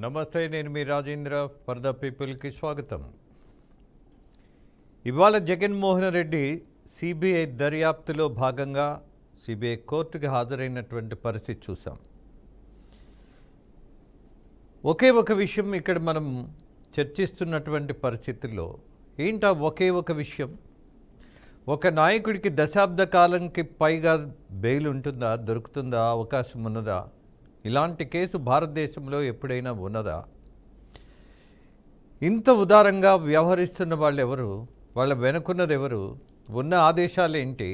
నమస్తే, నేను మీ Rajendra. For the పీపుల్కి స్వాగతం. ఇవాళ జగన్మోహన్ రెడ్డి సిబిఐ దర్యాప్తులో భాగంగా సిబిఐ కోర్టుకి హాజరైనటువంటి పరిస్థితి చూసాం. ఒకే ఒక విషయం ఇక్కడ మనం చర్చిస్తున్నటువంటి పరిస్థితుల్లో ఏంటా ఒకే ఒక విషయం? ఒక నాయకుడికి దశాబ్ద కాలంకి పైగా బెయిల్ ఉంటుందా, దొరుకుతుందా, అవకాశం ఉన్నదా? ఇలాంటి కేసు భారతదేశంలో ఎప్పుడైనా ఉన్నదా? ఇంత ఉదారంగా వ్యవహరిస్తున్న వాళ్ళు ఎవరు? వాళ్ళ వెనుకున్నది ఎవరు? ఉన్న ఆదేశాలు ఏంటి?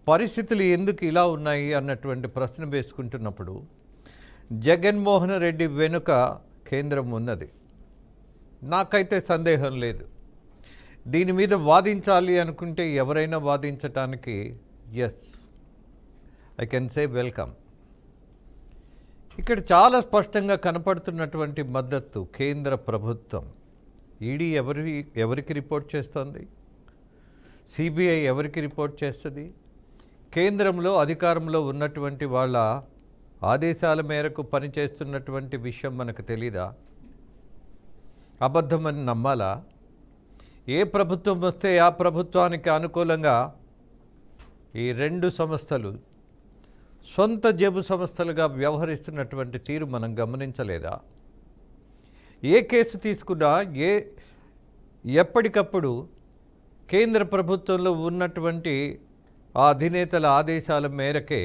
పరిస్థితులు ఎందుకు ఇలా ఉన్నాయి అన్నటువంటి ప్రశ్న వేసుకుంటున్నప్పుడు జగన్మోహన్ రెడ్డి వెనుక కేంద్రం ఉన్నది. నాకైతే సందేహం లేదు. దీని మీద వాదించాలి అనుకుంటే ఎవరైనా వాదించటానికి yes, I can say welcome. ఇక్కడ చాలా స్పష్టంగా కనపడుతున్నటువంటి మద్దతు కేంద్ర ప్రభుత్వం. ఈడీ ఎవరికి రిపోర్ట్ చేస్తుంది? సిబిఐ ఎవరికి రిపోర్ట్ చేస్తుంది? కేంద్రంలో అధికారంలో ఉన్నటువంటి వాళ్ళ ఆదేశాల మేరకు పనిచేస్తున్నటువంటి విషయం మనకు తెలీదా? అబద్ధమని నమ్మాలా? ఏ ప్రభుత్వం వస్తే ఆ ప్రభుత్వానికి అనుకూలంగా ఈ రెండు సంస్థలు సొంత జేబు సంస్థలుగా వ్యవహరిస్తున్నటువంటి తీరు మనం గమనించలేదా? ఏ కేసు తీసుకున్నా ఎప్పటికప్పుడు కేంద్ర ప్రభుత్వంలో ఉన్నటువంటి ఆ అధినేతల ఆదేశాల మేరకే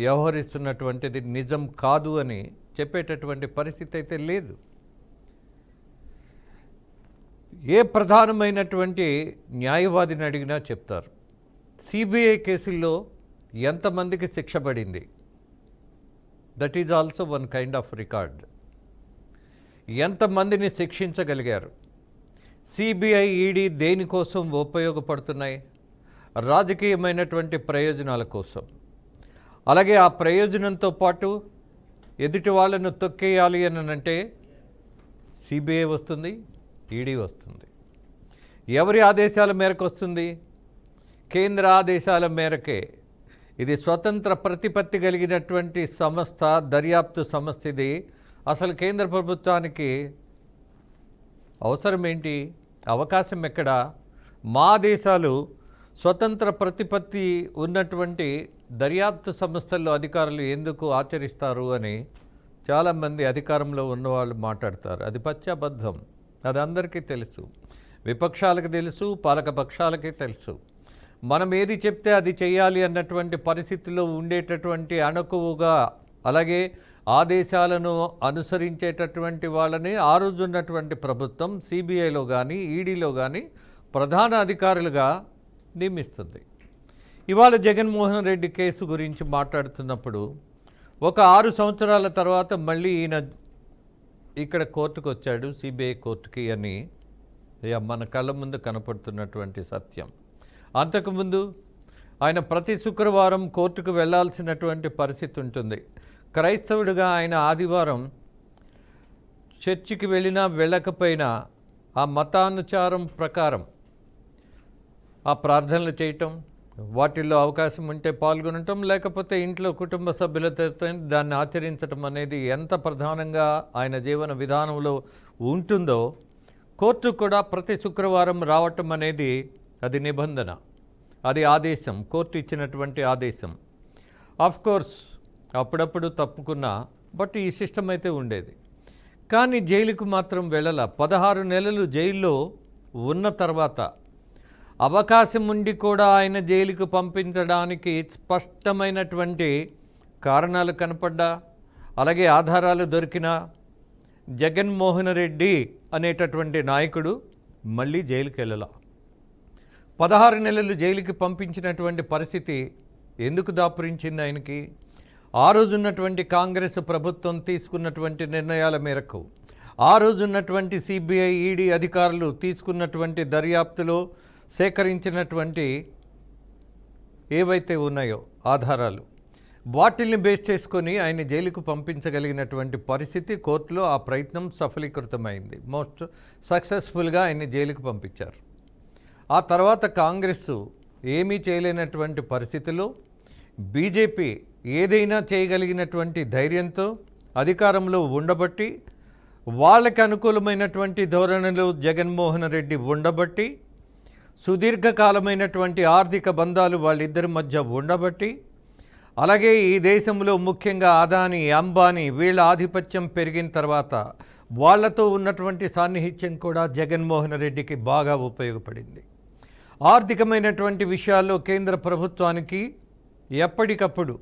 వ్యవహరిస్తున్నటువంటిది నిజం కాదు అని చెప్పేటటువంటి పరిస్థితి అయితే లేదు. ఏ ప్రధానమైనటువంటి న్యాయవాదిని అడిగినా చెప్తారు, సిబిఐ కేసుల్లో ఎంతమందికి శిక్ష పడింది. That is also one kind of record. ఎంతమందిని శిక్షించగలిగారు? సిబిఐ, ఈడీ దేనికోసం ఉపయోగపడుతున్నాయి? రాజకీయమైనటువంటి ప్రయోజనాల కోసం. అలాగే ఆ ప్రయోజనంతో పాటు ఎదుటి వాళ్ళను తొక్కేయాలి అని అంటే సిబిఐ వస్తుంది, ఈడీ వస్తుంది. ఎవరి ఆదేశాల మేరకు వస్తుంది? కేంద్ర ఆదేశాల మేరకే. ఇది స్వతంత్ర ప్రతిపత్తి కలిగినటువంటి సంస్థ, దర్యాప్తు సంస్థ. ఇది అసలు కేంద్ర ప్రభుత్వానికి అవసరం ఏంటి? అవకాశం ఎక్కడ? మా దేశాలు స్వతంత్ర ప్రతిపత్తి ఉన్నటువంటి దర్యాప్తు సంస్థల్లో అధికారులు ఎందుకు ఆచరిస్తారు అని చాలామంది అధికారంలో ఉన్నవాళ్ళు మాట్లాడతారు. అది పచ్చాబద్ధం. అది అందరికీ తెలుసు. విపక్షాలకు తెలుసు, పాలకపక్షాలకే తెలుసు. మనం ఏది చెప్తే అది చేయాలి అన్నటువంటి పరిస్థితుల్లో ఉండేటటువంటి అణకువగా, అలాగే ఆదేశాలను అనుసరించేటటువంటి వాళ్ళని ఆ రోజు ఉన్నటువంటి ప్రభుత్వం సిబిఐలో కానీ ఈడీలో కానీ ప్రధాన అధికారులుగా నియమిస్తుంది. ఇవాళ జగన్మోహన్ రెడ్డి కేసు గురించి మాట్లాడుతున్నప్పుడు ఒక 6 సంవత్సరాల తర్వాత మళ్ళీ ఈయన ఇక్కడ కోర్టుకు వచ్చాడు, సిబిఐ కోర్టుకి అని మన కళ్ళ ముందు కనపడుతున్నటువంటి సత్యం. అంతకుముందు ఆయన ప్రతి శుక్రవారం కోర్టుకు వెళ్లాల్సినటువంటి పరిస్థితి ఉంటుంది. క్రైస్తవుడిగా ఆయన ఆదివారం చర్చికి వెళ్ళినా వెళ్ళకపోయినా ఆ మతానుసారం ప్రకారం ఆ ప్రార్థనలు చేయటం, వాటిల్లో అవకాశం ఉంటే పాల్గొనటం, లేకపోతే ఇంట్లో కుటుంబ సభ్యులతో దాన్ని ఆచరించటం అనేది ఎంత ప్రధానంగా ఆయన జీవన విధానంలో ఉంటుందో, కోర్టు కూడా ప్రతి శుక్రవారం రావటం అనేది అది నిబంధన, అది ఆదేశం, కోర్టు ఇచ్చినటువంటి ఆదేశం. కోర్స్ అప్పుడప్పుడు తప్పుకున్నా, బట్ ఈ సిస్టమ్ అయితే ఉండేది. కానీ జైలుకు మాత్రం వెళ్ళాల. 16 నెలలు జైల్లో ఉన్న తర్వాత అవకాశం ఉండి కూడా ఆయన జైలుకు పంపించడానికి స్పష్టమైనటువంటి కారణాలు కనపడ్డా, అలాగే ఆధారాలు దొరికినా జగన్మోహన్ రెడ్డి అనేటటువంటి నాయకుడు మళ్ళీ జైలుకి వెళ్ళాల. 16 నెలలు జైలుకి పంపించినటువంటి పరిస్థితి ఎందుకు దాపురించింది ఆయనకి? ఆ రోజున్నటువంటి కాంగ్రెస్ ప్రభుత్వం తీసుకున్నటువంటి నిర్ణయాల మేరకు, ఆ రోజున్నటువంటి సిబిఐ, ఈడీ అధికారులు తీసుకున్నటువంటి దర్యాప్తులో సేకరించినటువంటి ఏవైతే ఉన్నాయో ఆధారాలు, వాటిల్ని బేస్ చేసుకొని ఆయన జైలుకు పంపించగలిగినటువంటి పరిస్థితి కోర్టులో ఆ ప్రయత్నం సఫలీకృతమైంది. మోస్ట్ సక్సెస్ఫుల్గా ఆయన జైలుకు పంపించారు. ఆ తర్వాత కాంగ్రెస్ ఏమీ చేయలేనటువంటి పరిస్థితుల్లో బీజేపీ ఏదైనా చేయగలిగినటువంటి ధైర్యంతో అధికారంలో ఉండబట్టి వాళ్ళకి అనుకూలమైనటువంటి ధోరణులు జగన్మోహన్ రెడ్డి ఉండబట్టి, సుదీర్ఘకాలమైనటువంటి ఆర్థిక బంధాలు వాళ్ళిద్దరి మధ్య ఉండబట్టి, అలాగే ఈ దేశంలో ముఖ్యంగా అదానీ, అంబానీ వీళ్ళ ఆధిపత్యం పెరిగిన తర్వాత వాళ్లతో ఉన్నటువంటి సాన్నిహిత్యం కూడా జగన్మోహన్ రెడ్డికి బాగా ఉపయోగపడింది. ఆర్థికమైనటువంటి విషయాల్లో కేంద్ర ప్రభుత్వానికి ఎప్పటికప్పుడు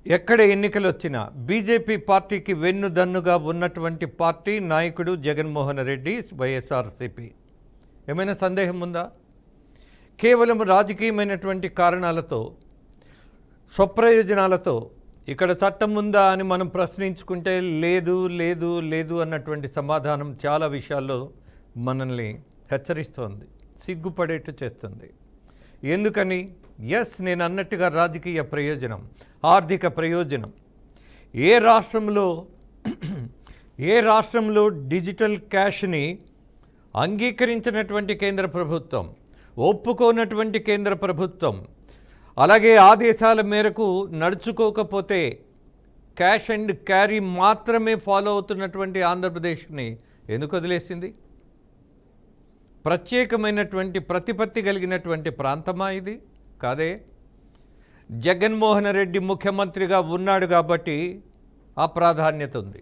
ఎక్కడ ఎన్నికలు వచ్చినా బీజేపీ పార్టీకి వెన్నుదన్నుగా ఉన్నటువంటి పార్టీ నాయకుడు జగన్మోహన్ రెడ్డి, వైఎస్ఆర్సీపీ. ఏమైనా సందేహం ఉందా? కేవలం రాజకీయమైనటువంటి కారణాలతో, స్వప్రయోజనాలతో ఇక్కడ చట్టం ఉందా అని మనం ప్రశ్నించుకుంటే లేదు లేదు లేదు అన్నటువంటి సమాధానం చాలా విషయాల్లో మనల్ని హెచ్చరిస్తోంది, సిగ్గుపడేట్టు చేస్తుంది. ఎందుకని? నేను అన్నట్టుగా రాజకీయ ప్రయోజనం, ఆర్థిక ప్రయోజనం. ఏ రాష్ట్రంలో డిజిటల్ క్యాష్ని అంగీకరించినటువంటి కేంద్ర ప్రభుత్వం, ఒప్పుకోనటువంటి కేంద్ర ప్రభుత్వం, అలాగే ఆదేశాల మేరకు నడుచుకోకపోతే క్యాష్ అండ్ క్యారీ మాత్రమే ఫాలో అవుతున్నటువంటి ఆంధ్రప్రదేశ్ని ఎందుకు వదిలేసింది? ప్రత్యేకమైనటువంటి ప్రతిపత్తి కలిగినటువంటి ప్రాంతమా ఇది? కాదే. జగన్మోహన్ రెడ్డి ముఖ్యమంత్రిగా ఉన్నాడు కాబట్టి ఆ ప్రాధాన్యత ఉంది.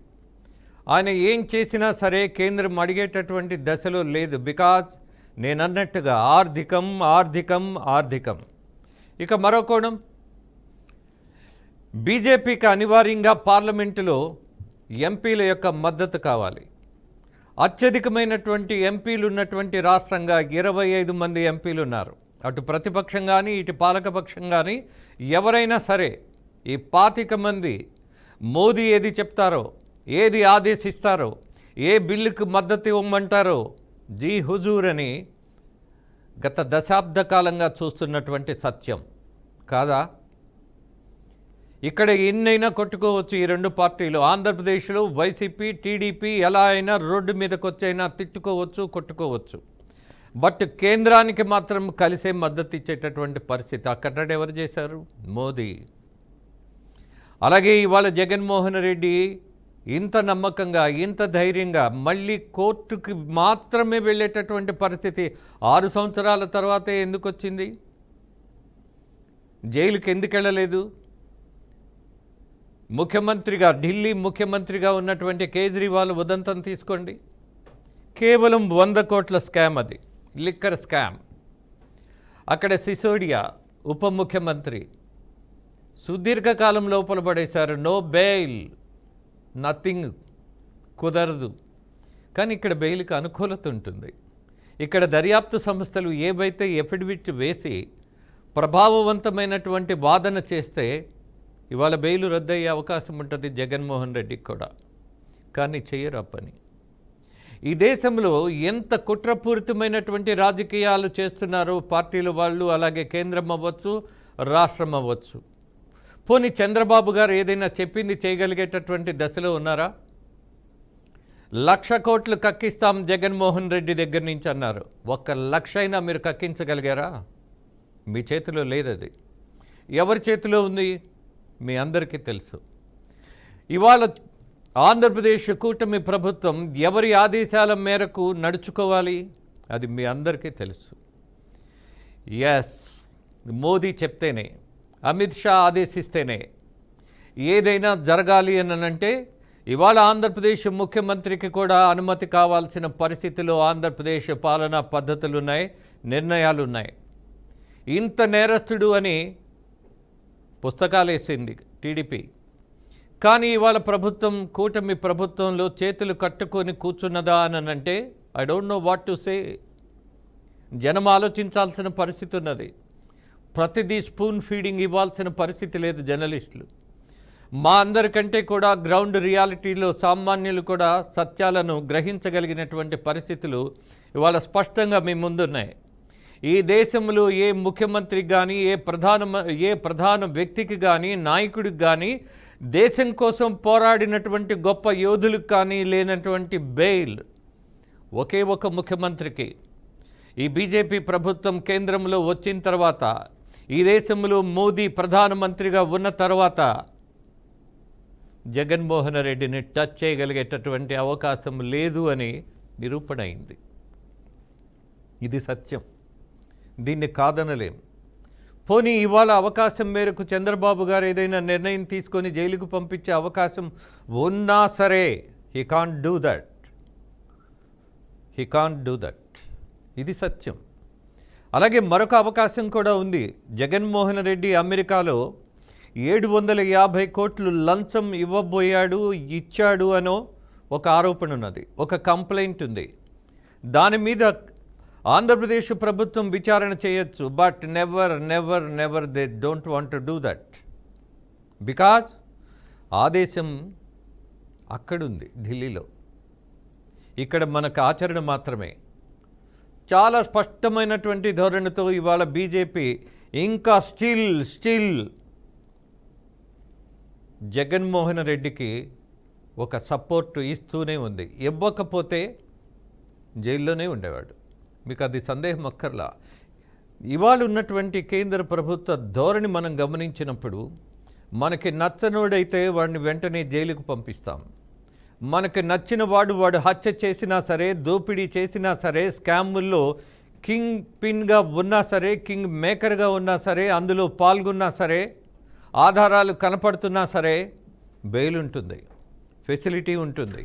ఆయన ఏం చేసినా సరే కేంద్రం అడిగేటటువంటి దశలో లేదు. బికాజ్ నేనన్నట్టుగా ఆర్థికం ఆర్థికం ఆర్థికం. ఇక మరో కోణం, బీజేపీకి అనివార్యంగా పార్లమెంటులో ఎంపీల యొక్క మద్దతు కావాలి. అత్యధికమైనటువంటి ఎంపీలు ఉన్నటువంటి రాష్ట్రంగా 25 మంది ఎంపీలు ఉన్నారు. అటు ప్రతిపక్షం కానీ ఇటు పాలకపక్షం కానీ ఎవరైనా సరే ఈ 25 మంది మోదీ ఏది చెప్తారో, ఏది ఆదేశిస్తారో, ఏ బిల్లుకు మద్దతు ఇవ్వమంటారో జీ హుజూర్ అని గత దశాబ్ద కాలంగా చూస్తున్నటువంటి సత్యం కాదా? ఇక్కడ ఎన్నైనా కొట్టుకోవచ్చు ఈ రెండు పార్టీలు. ఆంధ్రప్రదేశ్లో వైసీపీ, టీడీపీ ఎలా అయినా రోడ్డు మీదకి వచ్చైనా తిట్టుకోవచ్చు, కొట్టుకోవచ్చు. బట్ కేంద్రానికి మాత్రం కలిసే మద్దతు ఇచ్చేటటువంటి పరిస్థితి అక్కడ ఎవరు చేశారు? మోదీ. అలాగే ఇవాళ జగన్మోహన్ రెడ్డి ఇంత నమ్మకంగా, ఇంత ధైర్యంగా మళ్ళీ కోర్టుకి మాత్రమే వెళ్ళేటటువంటి పరిస్థితి 6 సంవత్సరాల తర్వాతే ఎందుకు వచ్చింది? జైలుకి ఎందుకు వెళ్ళలేదు? ముఖ్యమంత్రిగా, ఢిల్లీ ముఖ్యమంత్రిగా ఉన్నటువంటి కేజ్రీవాల్ ఉదంతం తీసుకోండి. కేవలం 100 కోట్ల స్కామ్, అది లిక్కర్ స్కామ్. అక్కడ సిసోడియా ఉప ముఖ్యమంత్రి సుదీర్ఘకాలం లోపల పడేశారు. నో బెయిల్, నథింగ్, కుదరదు. కానీ ఇక్కడ బెయిల్కి అనుకూలత ఉంటుంది. ఇక్కడ దర్యాప్తు సంస్థలు ఏవైతే ఎఫిడవిట్ వేసి ప్రభావవంతమైనటువంటి వాదన చేస్తే ఇవాళ బెయిల్ రద్దయ్యే అవకాశం ఉంటుంది జగన్మోహన్ రెడ్డికి కూడా. కానీ చెయ్యరు ఆ పని. ఈ దేశంలో ఎంత కుట్రపూరితమైనటువంటి రాజకీయాలు చేస్తున్నారు పార్టీల వాళ్ళు, అలాగే కేంద్రం అవ్వచ్చు, రాష్ట్రం అవ్వచ్చు. పోనీ చంద్రబాబు గారు ఏదైనా చెప్పింది చేయగలిగేటటువంటి దశలో ఉన్నారా? 1,00,000 కోట్లు కక్కిస్తాం జగన్మోహన్ రెడ్డి దగ్గర నుంచి అన్నారు. 1,00,000 అయినా మీరు కక్కించగలిగారా? మీ చేతిలో లేదది. ఎవరి చేతిలో ఉంది? మీ అందరికీ తెలుసు. ఇవాళ ఆంధ్రప్రదేశ్ కూటమి ప్రభుత్వం ఎవరి ఆదేశాల మేరకు నడుచుకోవాలి అది మీ అందరికీ తెలుసు. మోదీ చెప్తేనే, అమిత్ షా ఆదేశిస్తేనే ఏదైనా జరగాలి అనంటే ఇవాళ ఆంధ్రప్రదేశ్ ముఖ్యమంత్రికి కూడా అనుమతి కావాల్సిన పరిస్థితిలో ఆంధ్రప్రదేశ్ పాలనా పద్ధతులు ఉన్నాయి, నిర్ణయాలు ఉన్నాయి. ఇంత నేరస్తుడు అని పుస్తకాలు వేసింది టీడీపీ. కానీ ఇవాళ ప్రభుత్వం, కూటమి ప్రభుత్వంలో చేతులు కట్టుకొని కూర్చున్నదా అని అంటే I don't know what to say. జనం ఆలోచించాల్సిన పరిస్థితి ఉన్నది. ప్రతిదీ స్పూన్ ఫీడింగ్ ఇవ్వాల్సిన పరిస్థితి లేదు జర్నలిస్టులు. మా అందరికంటే కూడా గ్రౌండ్ రియాలిటీలో సామాన్యులు కూడా సత్యాలను గ్రహించగలిగినటువంటి పరిస్థితులు ఇవాళ స్పష్టంగా మీ ముందున్నాయి. ఈ దేశంలో ఏ ముఖ్యమంత్రికి కానీ, ఏ ప్రధాన వ్యక్తికి కానీ, నాయకుడికి కానీ, దేశం కోసం పోరాడినటువంటి గొప్ప యోధులకు కానీ లేనటువంటి బెయిల్ ఒకే ఒక ముఖ్యమంత్రికి. ఈ బీజేపీ ప్రభుత్వం కేంద్రంలో వచ్చిన తర్వాత, ఈ దేశంలో మోదీ ప్రధానమంత్రిగా ఉన్న తర్వాత జగన్మోహన్ రెడ్డిని టచ్ చేయగలిగేటటువంటి అవకాశం లేదు అని నిరూపణ అయింది. ఇది సత్యం, దీన్ని కాదనలేం. పోనీ ఇవాళ అవకాశం మేరకు చంద్రబాబు గారు ఏదైనా నిర్ణయం తీసుకొని జైలుకు పంపించే అవకాశం ఉన్నా సరే హీ కాంట్ డూ దట్. ఇది సత్యం. అలాగే మరొక అవకాశం కూడా ఉంది. జగన్మోహన్ రెడ్డి అమెరికాలో 750 కోట్లు లంచం ఇచ్చాడు అనో ఒక ఆరోపణ ఉన్నది, ఒక కంప్లైంట్ ఉంది. దాని మీద ఆంధ్రప్రదేశ్ ప్రభుత్వం విచారణ చేయొచ్చు. But never they don't want to do that. Because ఆదేశం అక్కడుంది ఢిల్లీలో, ఇక్కడ మనకు ఆచరణ మాత్రమే. చాలా స్పష్టమైనటువంటి ధోరణితో ఇవాళ బీజేపీ ఇంకా స్టిల్ జగన్మోహన్ రెడ్డికి ఒక సపోర్ట్ ఇస్తూనే ఉంది. ఇవ్వకపోతే జైల్లోనే ఉండేవాడు, మీకు అది సందేహం అక్కర్లా. ఇవాళ ఉన్నటువంటి కేంద్ర ప్రభుత్వ ధోరణి మనం గమనించినప్పుడు మనకి నచ్చనోడైతే వాడిని వెంటనే జైలుకు పంపిస్తాం. మనకి నచ్చిన వాడు హత్య చేసినా సరే, దోపిడీ చేసినా సరే, స్కాముల్లో కింగ్ పిన్గా ఉన్నా సరే, కింగ్ మేకర్గా ఉన్నా సరే, అందులో పాల్గొన్నా సరే, ఆధారాలు కనపడుతున్నా సరే బెయిల్ ఉంటుంది, ఫెసిలిటీ ఉంటుంది.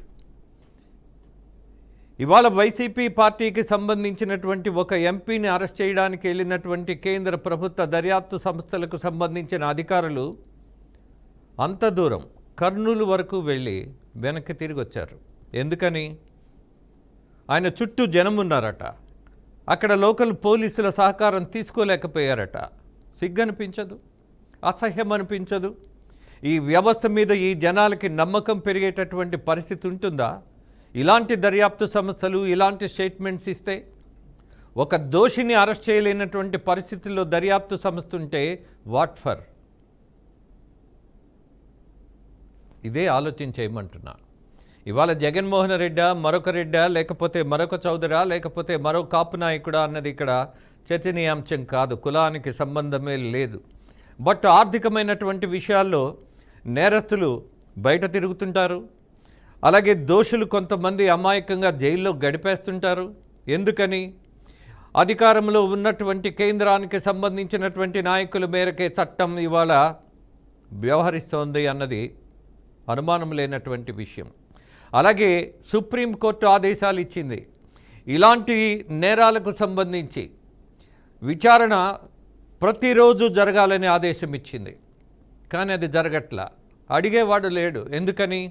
ఇవాళ వైసీపీ పార్టీకి సంబంధించినటువంటి ఒక ఎంపీని అరెస్ట్ చేయడానికి వెళ్ళినటువంటి కేంద్ర ప్రభుత్వ దర్యాప్తు సంస్థలకు సంబంధించిన అధికారులు అంత దూరం కర్నూలు వరకు వెళ్ళి వెనక్కి తిరిగి వచ్చారు. ఎందుకని? ఆయన చుట్టూ జనం ఉన్నారట, అక్కడ లోకల్ పోలీసుల సహకారం తీసుకోలేకపోయారట. సిగ్గనిపించదు, అసహ్యం అనిపించదు? ఈ వ్యవస్థ మీద ఈ జనాలకి నమ్మకం పెరిగేటటువంటి పరిస్థితి ఉంటుందా? ఇలాంటి దర్యాప్తు సంస్థలు ఇలాంటి స్టేట్మెంట్స్ ఇస్తే, ఒక దోషిని అరెస్ట్ చేయలేనటువంటి పరిస్థితుల్లో దర్యాప్తు సంస్థ ఉంటే వాట్ ఫర్? ఇదే ఆలోచించేయమంటున్నా. ఇవాళ జగన్మోహన్ రెడ్డా, మరొక రెడ్డా, లేకపోతే మరొక చౌదరా, లేకపోతే మరో కాపు నాయకుడా అన్నది ఇక్కడ చర్చనీయాంశం కాదు, కులానికి సంబంధమే లేదు. బట్ ఆర్థికమైనటువంటి విషయాల్లో నేరస్తులు బయట తిరుగుతుంటారు, అలాగే దోషులు కొంతమంది అమాయకంగా జైల్లో గడిపేస్తుంటారు. ఎందుకని? అధికారంలో ఉన్నటువంటి కేంద్రానికి సంబంధించినటువంటి నాయకుల మేరకే చట్టం ఇవాళ వ్యవహరిస్తోంది అన్నది అనుమానం లేనటువంటి విషయం. అలాగే సుప్రీంకోర్టు ఆదేశాలు ఇచ్చింది, ఇలాంటి నేరాలకు సంబంధించి విచారణ ప్రతిరోజు జరగాలని ఆదేశం ఇచ్చింది. కానీ అది జరగట్లా, అడిగేవాడు లేడు. ఎందుకని?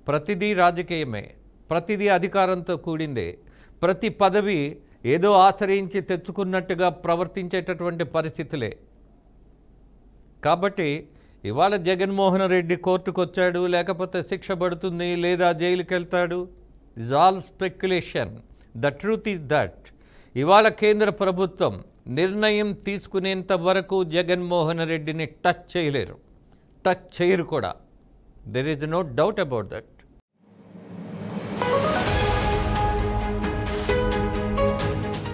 ప్రతిదీ రాజకీయమే, ప్రతిదీ అధికారంతో కూడిందే, ప్రతి పదవి ఏదో ఆశ్రయించి తెచ్చుకున్నట్టుగా ప్రవర్తించేటటువంటి పరిస్థితులే. కాబట్టి ఇవాళ జగన్మోహన్ రెడ్డి కోర్టుకు వచ్చాడు, లేకపోతే శిక్ష పడుతుంది, లేదా జైలుకి వెళ్తాడు, is all speculation. The truth is that ఇవాళ కేంద్ర ప్రభుత్వం నిర్ణయం తీసుకునేంత వరకు జగన్మోహన్ రెడ్డిని టచ్ చేయలేరు, టచ్ చేయరు కూడా. There is no doubt about that.